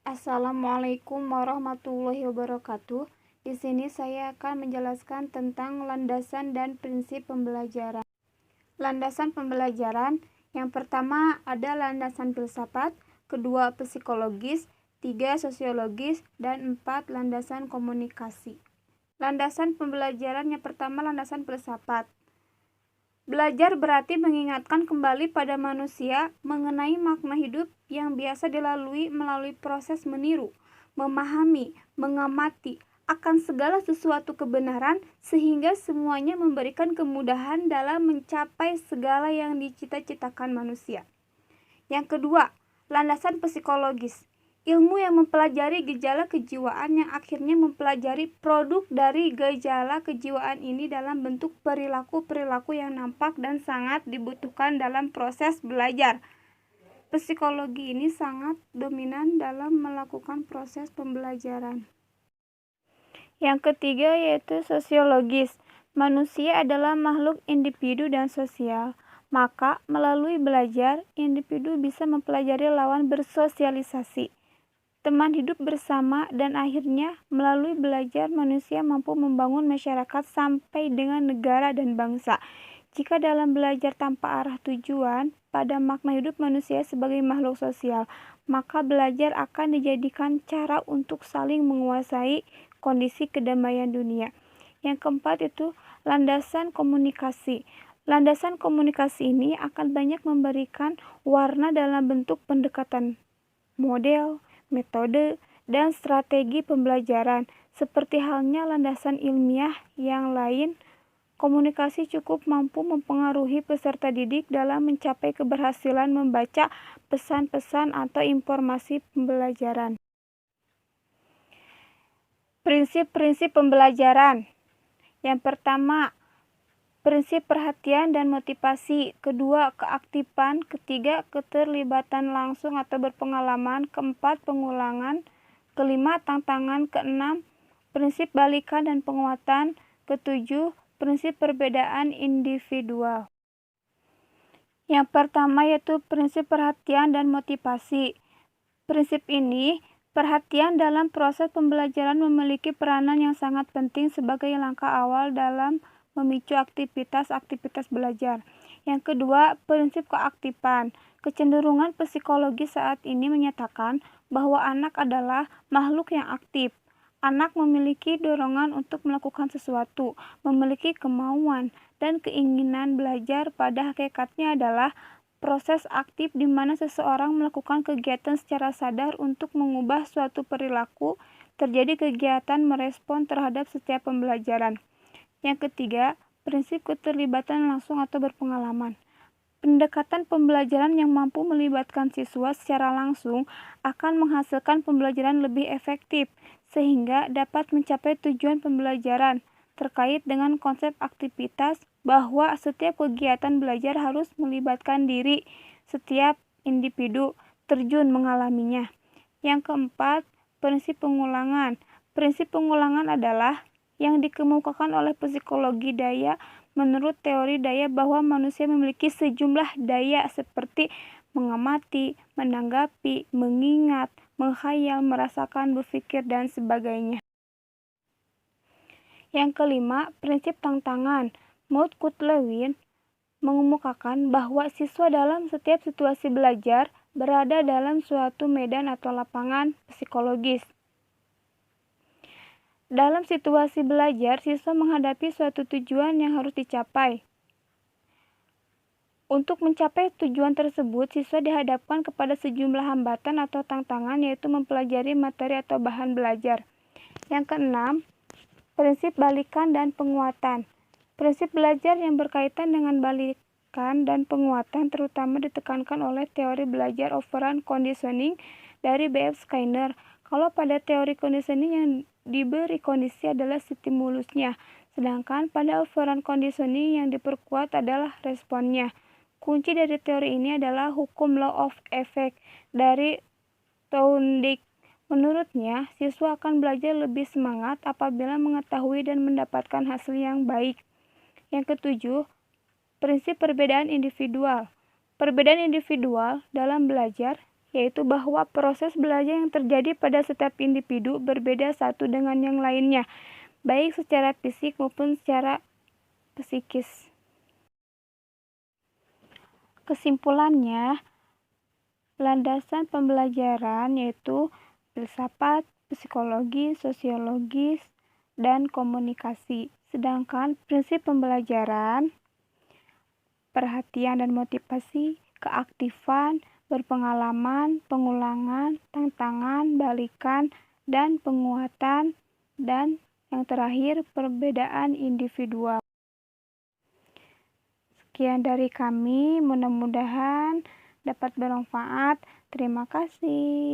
Assalamualaikum warahmatullahi wabarakatuh. Di sini saya akan menjelaskan tentang landasan dan prinsip pembelajaran. Landasan pembelajaran yang pertama ada landasan filsafat, kedua psikologis, tiga sosiologis, dan empat landasan komunikasi. Landasan pembelajaran yang pertama landasan filsafat. Belajar berarti mengingatkan kembali pada manusia mengenai makna hidup yang biasa dilalui melalui proses meniru, memahami, mengamati akan segala sesuatu kebenaran sehingga semuanya memberikan kemudahan dalam mencapai segala yang dicita-citakan manusia. Yang kedua, landasan psikologis. Ilmu yang mempelajari gejala kejiwaan yang akhirnya mempelajari produk dari gejala kejiwaan ini dalam bentuk perilaku-perilaku yang nampak dan sangat dibutuhkan dalam proses belajar. Psikologi ini sangat dominan dalam melakukan proses pembelajaran. Yang ketiga yaitu sosiologis. Manusia adalah makhluk individu dan sosial. Maka, melalui belajar, individu bisa mempelajari lawan bersosialisasi, teman hidup bersama, dan akhirnya melalui belajar manusia mampu membangun masyarakat sampai dengan negara dan bangsa. Jika dalam belajar tanpa arah tujuan pada makna hidup manusia sebagai makhluk sosial, maka belajar akan dijadikan cara untuk saling menguasai kondisi kedamaian dunia. Yang keempat itu landasan komunikasi. Landasan komunikasi ini akan banyak memberikan warna dalam bentuk pendekatan model, metode, dan strategi pembelajaran. Seperti halnya landasan ilmiah yang lain, komunikasi cukup mampu mempengaruhi peserta didik dalam mencapai keberhasilan membaca pesan-pesan atau informasi pembelajaran. Prinsip-prinsip pembelajaran. Yang pertama, prinsip perhatian dan motivasi, kedua keaktifan, ketiga keterlibatan langsung atau berpengalaman, keempat pengulangan, kelima tantangan, keenam prinsip balikan dan penguatan, ketujuh prinsip perbedaan individual. Yang pertama yaitu prinsip perhatian dan motivasi. Prinsip ini, perhatian dalam proses pembelajaran memiliki peranan yang sangat penting sebagai langkah awal dalam memicu aktivitas-aktivitas belajar. Yang kedua, prinsip keaktifan. Kecenderungan psikologi saat ini menyatakan bahwa anak adalah makhluk yang aktif. Anak memiliki dorongan untuk melakukan sesuatu, memiliki kemauan dan keinginan belajar. Pada hakikatnya adalah proses aktif di mana seseorang melakukan kegiatan secara sadar untuk mengubah suatu perilaku. Terjadi kegiatan merespon terhadap setiap pembelajaran. Yang ketiga, prinsip keterlibatan langsung atau berpengalaman. Pendekatan pembelajaran yang mampu melibatkan siswa secara langsung akan menghasilkan pembelajaran lebih efektif, sehingga dapat mencapai tujuan pembelajaran. Terkait dengan konsep aktivitas, bahwa setiap kegiatan belajar harus melibatkan diri setiap individu terjun mengalaminya. Yang keempat, prinsip pengulangan. Prinsip pengulangan adalah yang dikemukakan oleh psikologi daya. Menurut teori daya bahwa manusia memiliki sejumlah daya seperti mengamati, menanggapi, mengingat, menghayal, merasakan, berpikir, dan sebagainya. Yang kelima, prinsip tantangan. Maud Kutlewin mengemukakan bahwa siswa dalam setiap situasi belajar berada dalam suatu medan atau lapangan psikologis. Dalam situasi belajar, siswa menghadapi suatu tujuan yang harus dicapai. Untuk mencapai tujuan tersebut, siswa dihadapkan kepada sejumlah hambatan atau tantangan, yaitu mempelajari materi atau bahan belajar. Yang keenam, prinsip balikan dan penguatan. Prinsip belajar yang berkaitan dengan balikan dan penguatan terutama ditekankan oleh teori belajar operant conditioning dari B.F. Skinner. Kalau pada teori conditioning yang diberi kondisi adalah stimulusnya, sedangkan pada operant conditioning yang diperkuat adalah responnya. Kunci dari teori ini adalah hukum law of effect dari Thorndike. Menurutnya, siswa akan belajar lebih semangat apabila mengetahui dan mendapatkan hasil yang baik. Yang ketujuh, prinsip perbedaan individual. Perbedaan individual dalam belajar yaitu bahwa proses belajar yang terjadi pada setiap individu berbeda satu dengan yang lainnya, baik secara fisik maupun secara psikis. Kesimpulannya, landasan pembelajaran yaitu filsafat, psikologi, sosiologis, dan komunikasi. Sedangkan prinsip pembelajaran, perhatian dan motivasi, keaktifan, berpengalaman, pengulangan, tantangan, balikan, dan penguatan, dan yang terakhir perbedaan individual. Sekian dari kami, mudah-mudahan dapat bermanfaat. Terima kasih.